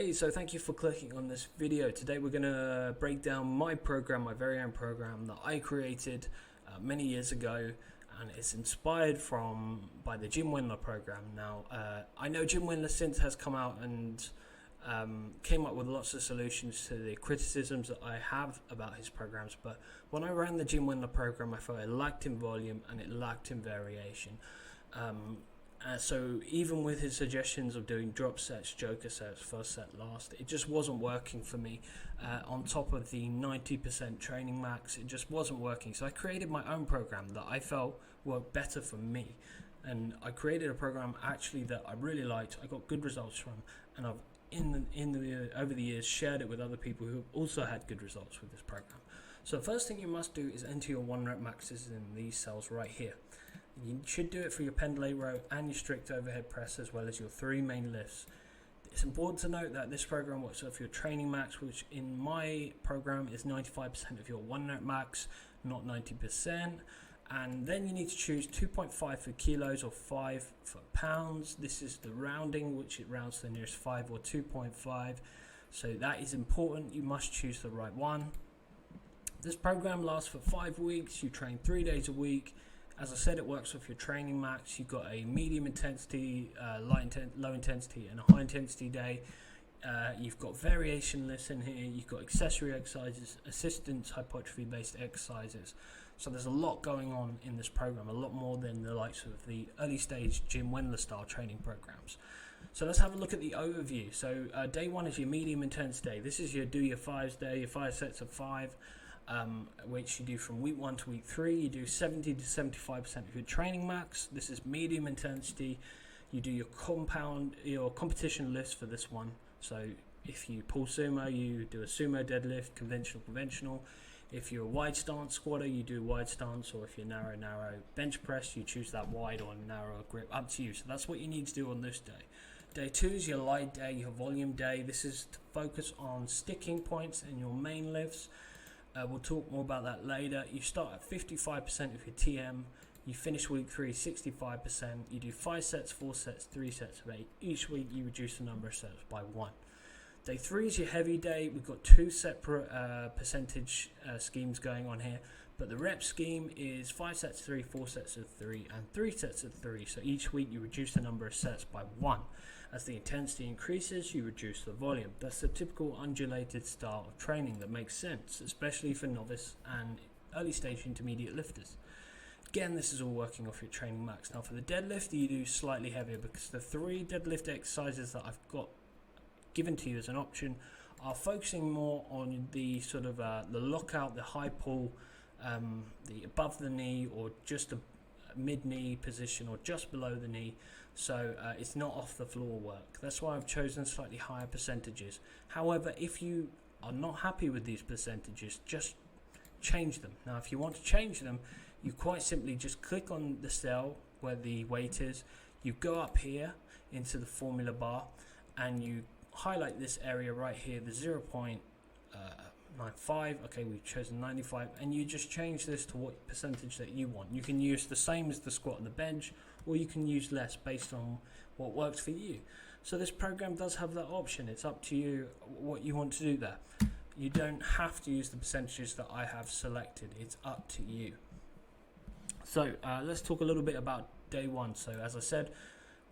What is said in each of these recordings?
Hey, so thank you for clicking on this video. Today we're going to break down my program, my very own program that I created many years ago, and it's inspired by the Jim Wendler program. Now, I know Jim Wendler since has come out and came up with lots of solutions to the criticisms that I have about his programs, but when I ran the Jim Wendler program, I felt it lacked in volume and it lacked in variation. So even with his suggestions of doing drop sets, joker sets, first set, last, it just wasn't working for me. On top of the 90% training max, it just wasn't working. So I created my own program that I felt worked better for me. And I created a program actually that I really liked, I got good results from, and I've over the years shared it with other people who also had good results with this program. So the first thing you must do is enter your 1 rep maxes in these cells right here. You should do it for your pendulate row and your strict overhead press, as well as your 3 main lifts. It's important to note that this program works off your training max, which in my program is 95% of your 1 rep max, not 90%. And then you need to choose 2.5 for kilos or 5 for pounds. This is the rounding, which it rounds to the nearest 5 or 2.5. So that is important. You must choose the right one. This program lasts for 5 weeks. You train 3 days a week. As I said, it works off your training max. You've got a medium intensity, low intensity, and a high intensity day. You've got variation lifts in here. You've got accessory exercises, assistance, hypertrophy-based exercises. So there's a lot going on in this program, a lot more than the likes of the early stage Jim Wendler style training programs. So let's have a look at the overview. So day 1 is your medium intense day. This is your do your 5s day, your 5 sets of 5. Which you do from week 1 to week 3. You do 70 to 75% of your training max. This is medium intensity. You do your competition lifts for this one. So if you pull sumo, you do a sumo deadlift, conventional. If you're a wide stance squatter, you do wide stance, or if you're narrow bench press, you choose that wide or narrow grip, up to you. So that's what you need to do on this day. Day 2 is your light day, your volume day. This is to focus on sticking points in your main lifts. We'll talk more about that later. You start at 55% of your TM. You finish week 3 65%. You do 5 sets, 4 sets, 3 sets of 8. Each week you reduce the number of sets by 1. Day 3 is your heavy day. We've got 2 separate percentage schemes going on here. But the rep scheme is 5 sets of 3, 4 sets of 3, and 3 sets of 3. So each week you reduce the number of sets by 1. As the intensity increases, you reduce the volume. That's the typical undulated style of training that makes sense, especially for novice and early stage intermediate lifters. Again, this is all working off your training max. Now for the deadlift, you do slightly heavier because the 3 deadlift exercises that I've got given to you as an option are focusing more on the sort of the lockout, the high pull, the above the knee or just a mid-knee position or just below the knee. So it's not off the floor work. That's why I've chosen slightly higher percentages. However, if you are not happy with these percentages, just change them. Now, if you want to change them, you quite simply just click on the cell where the weight is. You go up here into the formula bar and you highlight this area right here, the 0.95. Okay, we've chosen 95, and you just change this to what percentage that you want. You can use the same as the squat and the bench, or you can use less based on what works for you. So this program does have that option. It's up to you what you want to do there. You don't have to use the percentages that I have selected. It's up to you. So let's talk a little bit about day 1. So as I said,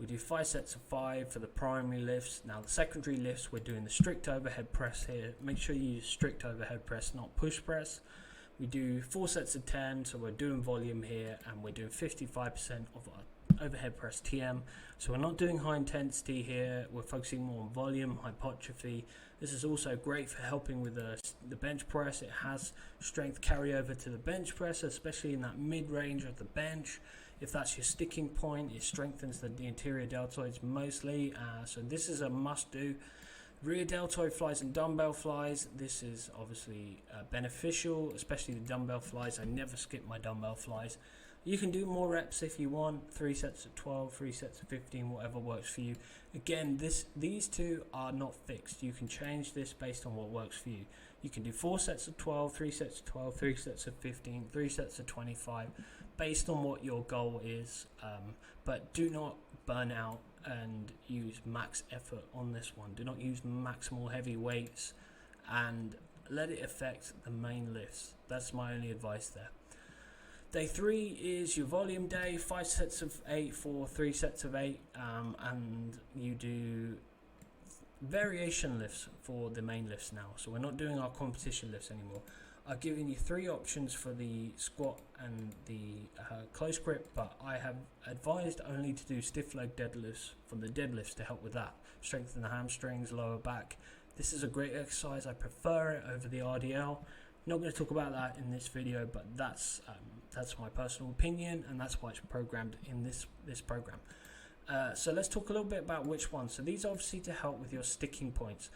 we do 5 sets of 5 for the primary lifts. Now the secondary lifts, we're doing the strict overhead press here. Make sure you use strict overhead press, not push press. We do 4 sets of 10, so we're doing volume here, and we're doing 55% of our overhead press TM. So we're not doing high intensity here. We're focusing more on volume, hypertrophy. This is also great for helping with the bench press. It has strength carryover to the bench press, especially in that mid-range of the bench. If that's your sticking point, it strengthens the anterior deltoids mostly. So this is a must-do. Rear deltoid flies and dumbbell flies. This is obviously beneficial, especially the dumbbell flies. I never skip my dumbbell flies. You can do more reps if you want, 3 sets of 12, 3 sets of 15, whatever works for you. Again, these two are not fixed. You can change this based on what works for you. You can do 4 sets of 12, 3 sets of 12, 3 sets of 15, 3 sets of 25, based on what your goal is. But do not burn out and use max effort on this one. Do not use maximal heavy weights, and let it affect the main lifts. That's my only advice there. Day 3 is your volume day, 5 sets of 8 for 3 sets of 8, and you do variation lifts for the main lifts now. So we're not doing our competition lifts anymore. I've given you 3 options for the squat and the close grip, but I have advised only to do stiff leg deadlifts from the deadlifts to help with that. Strengthen the hamstrings, lower back. This is a great exercise. I prefer it over the RDL. Not going to talk about that in this video, but that's my personal opinion, and that's why it's programmed in this program. So let's talk a little bit about which one. So these are obviously to help with your sticking points.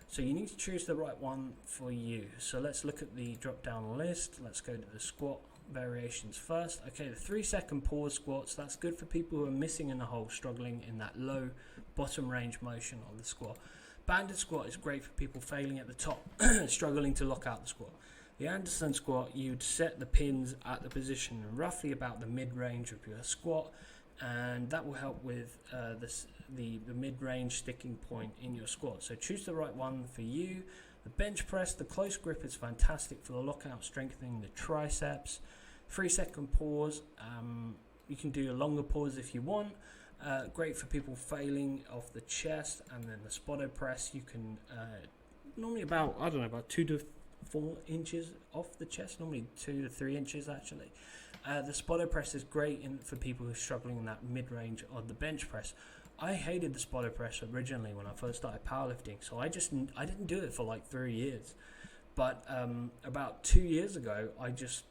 So you need to choose the right one for you. So let's look at the drop down list. Let's go to the squat variations first. Okay, the 3-second pause squats, that's good for people who are missing in the hole, struggling in that low bottom range motion on the squat. Banded squat is great for people failing at the top, struggling to lock out the squat. The Anderson squat, you'd set the pins at the position roughly about the mid-range of your squat, and that will help with the mid-range sticking point in your squat. So choose the right one for you. The bench press, the close grip is fantastic for the lockout, strengthening the triceps. 3-second pause, you can do a longer pause if you want. Great for people failing off the chest. And then the spotto press, you can normally about 2 to 4 inches off the chest, normally 2 to 3 inches actually. The spotto press is great for people who are struggling in that mid-range on the bench press. I hated the spotto press originally when I first started powerlifting, so I didn't do it for like 3 years. But about 2 years ago, I just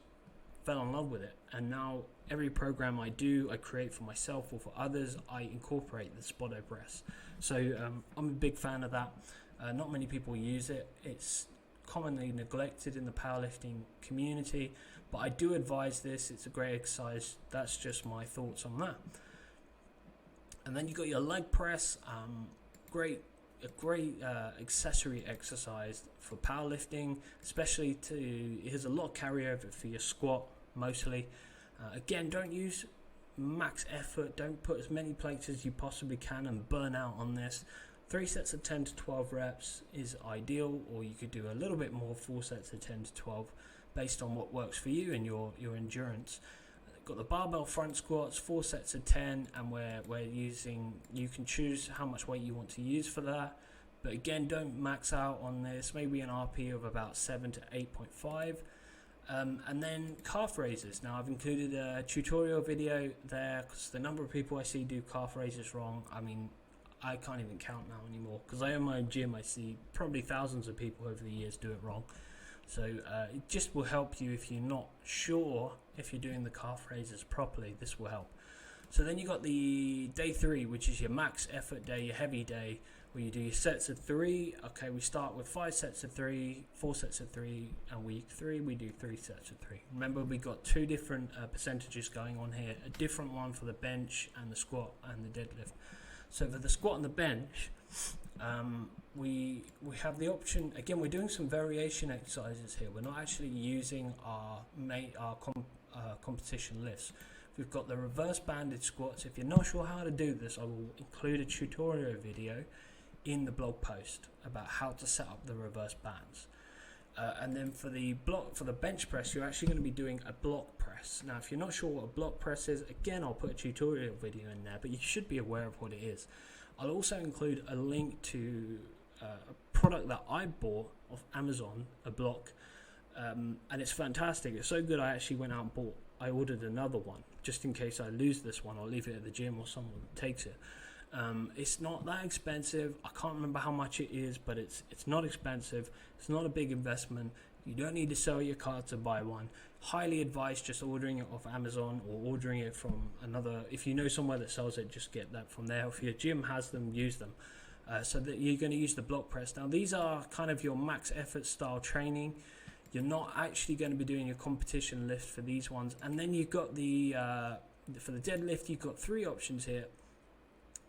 fell in love with it, and now every program I do, I create for myself or for others, I incorporate the spotto press. So I'm a big fan of that. Not many people use it. It's commonly neglected in the powerlifting community, but I do advise this. It's a great exercise. That's just my thoughts on that. And then you got your leg press. A great accessory exercise for powerlifting, especially it has a lot of carryover for your squat mostly. Again, don't use max effort. Don't put as many plates as you possibly can and burn out on this. 3 sets of 10 to 12 reps is ideal, or you could do a little bit more, 4 sets of 10 to 12, based on what works for you and your endurance. Got the barbell front squats, 4 sets of 10, and you can choose how much weight you want to use for that. But again, don't max out on this, maybe an RP of about 7 to 8.5. And then calf raises. Now I've included a tutorial video there because the number of people I see do calf raises wrong, I can't even count now anymore, because I own my own gym. I see probably thousands of people over the years do it wrong. So it just will help you if you're not sure if you're doing the calf raises properly. This will help. So then you got the day 3, which is your max effort day, your heavy day, where you do your sets of 3. Okay, we start with 5 sets of 3, 4 sets of 3, and week 3 we do 3 sets of 3. Remember, we got 2 different percentages going on here, a different one for the bench and the squat and the deadlift. So for the squat and the bench, we have the option. Again, we're doing some variation exercises here. We're not actually using our competition lifts. We've got the reverse banded squats. If you're not sure how to do this, I will include a tutorial video in the blog post about how to set up the reverse bands. And then for the bench press, you're actually going to be doing a block press. Now, if you're not sure what a block press is, again, I'll put a tutorial video in there, but you should be aware of what it is. I'll also include a link to a product that I bought off Amazon, a block, and it's fantastic. It's so good I actually went out and I ordered another one, just in case I lose this one. I'll leave it at the gym or someone takes it. It's not that expensive. I can't remember how much it is, but it's not expensive. It's not a big investment. You don't need to sell your card to buy one. Highly advise just ordering it off Amazon or ordering it from another. If you know somewhere that sells it, just get that from there. If your gym has them, use them. So that you're going to use the block press. Now, these are kind of your max effort style training. You're not actually going to be doing your competition lift for these ones. And then you've got for the deadlift, you've got 3 options here.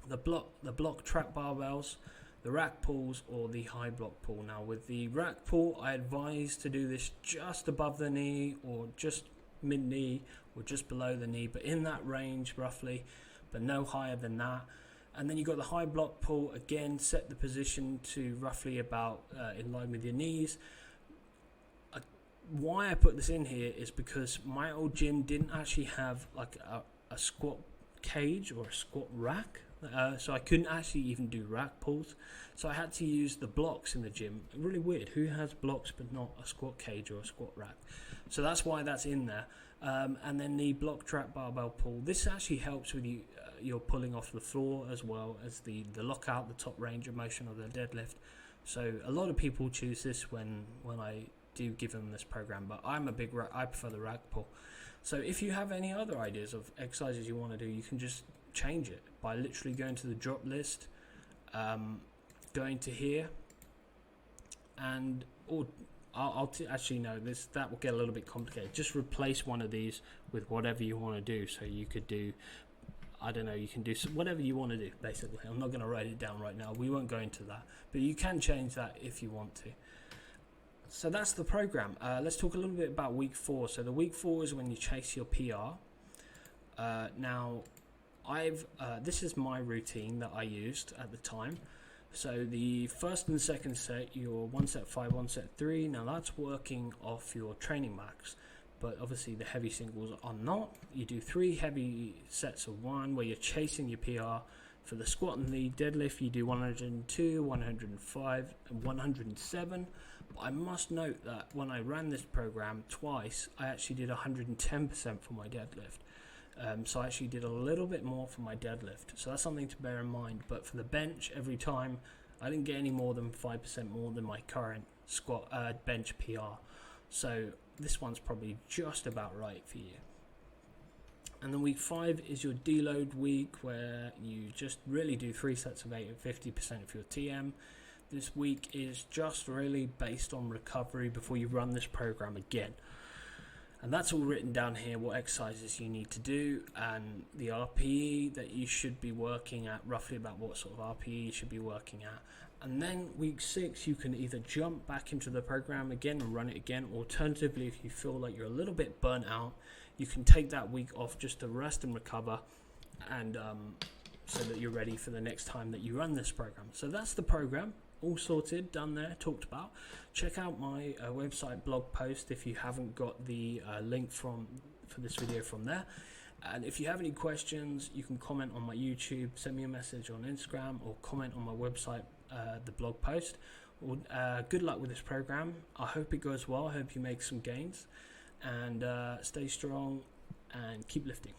The block trap barbells, the rack pulls, or the high block pull. Now with the rack pull, I advise to do this just above the knee, or just mid knee, or just below the knee, but in that range roughly, but no higher than that. And then you've got the high block pull. Again, set the position to roughly about in line with your knees. Why I put this in here is because my old gym didn't actually have like a squat cage or a squat rack, so I couldn't actually even do rack pulls, so I had to use the blocks in the gym. Really weird, who has blocks but not a squat cage or a squat rack? So that's why that's in there. And then the block trap barbell pull, this actually helps with you you're pulling off the floor, as well as the lockout, the top range of motion of the deadlift. So a lot of people choose this when I do give them this program, but I'm a big I prefer the rack pull. So if you have any other ideas of exercises you want to do, you can just change it by literally going to the drop list, going to here, and actually no, that will get a little bit complicated. Just replace one of these with whatever you want to do. So you could do, I don't know, you can do whatever you want to do, basically. I'm not going to write it down right now. We won't go into that, but you can change that if you want to. So that's the program. Let's talk a little bit about week 4. So the week 4 is when you chase your PR. Now, this is my routine that I used at the time. So the first and second set, your 1 set 5, 1 set 3. Now that's working off your training max, but obviously the heavy singles are not. You do 3 heavy sets of 1 where you're chasing your PR. For the squat and the deadlift, you do 102, 105, and 107. But I must note that when I ran this program twice, I actually did 110% for my deadlift. So I actually did a little bit more for my deadlift. So that's something to bear in mind. But for the bench, every time, I didn't get any more than 5% more than my current squat bench PR. So this one's probably just about right for you. And then week 5 is your deload week, where you just really do 3 sets of 8 and 50% of your TM. This week is just really based on recovery before you run this program again. And that's all written down here, what exercises you need to do and the RPE that you should be working at, roughly about what sort of RPE you should be working at. And then week 6, you can either jump back into the program again and run it again. Alternatively, if you feel like you're a little bit burnt out, you can take that week off just to rest and recover, and so that you're ready for the next time that you run this program. So that's the program, all sorted, done there, talked about. Check out my website blog post if you haven't got the link for this video from there. And if you have any questions, you can comment on my YouTube, send me a message on Instagram, or comment on my website, the blog post. Good luck with this program. I hope it goes well. I hope you make some gains, and stay strong and keep lifting.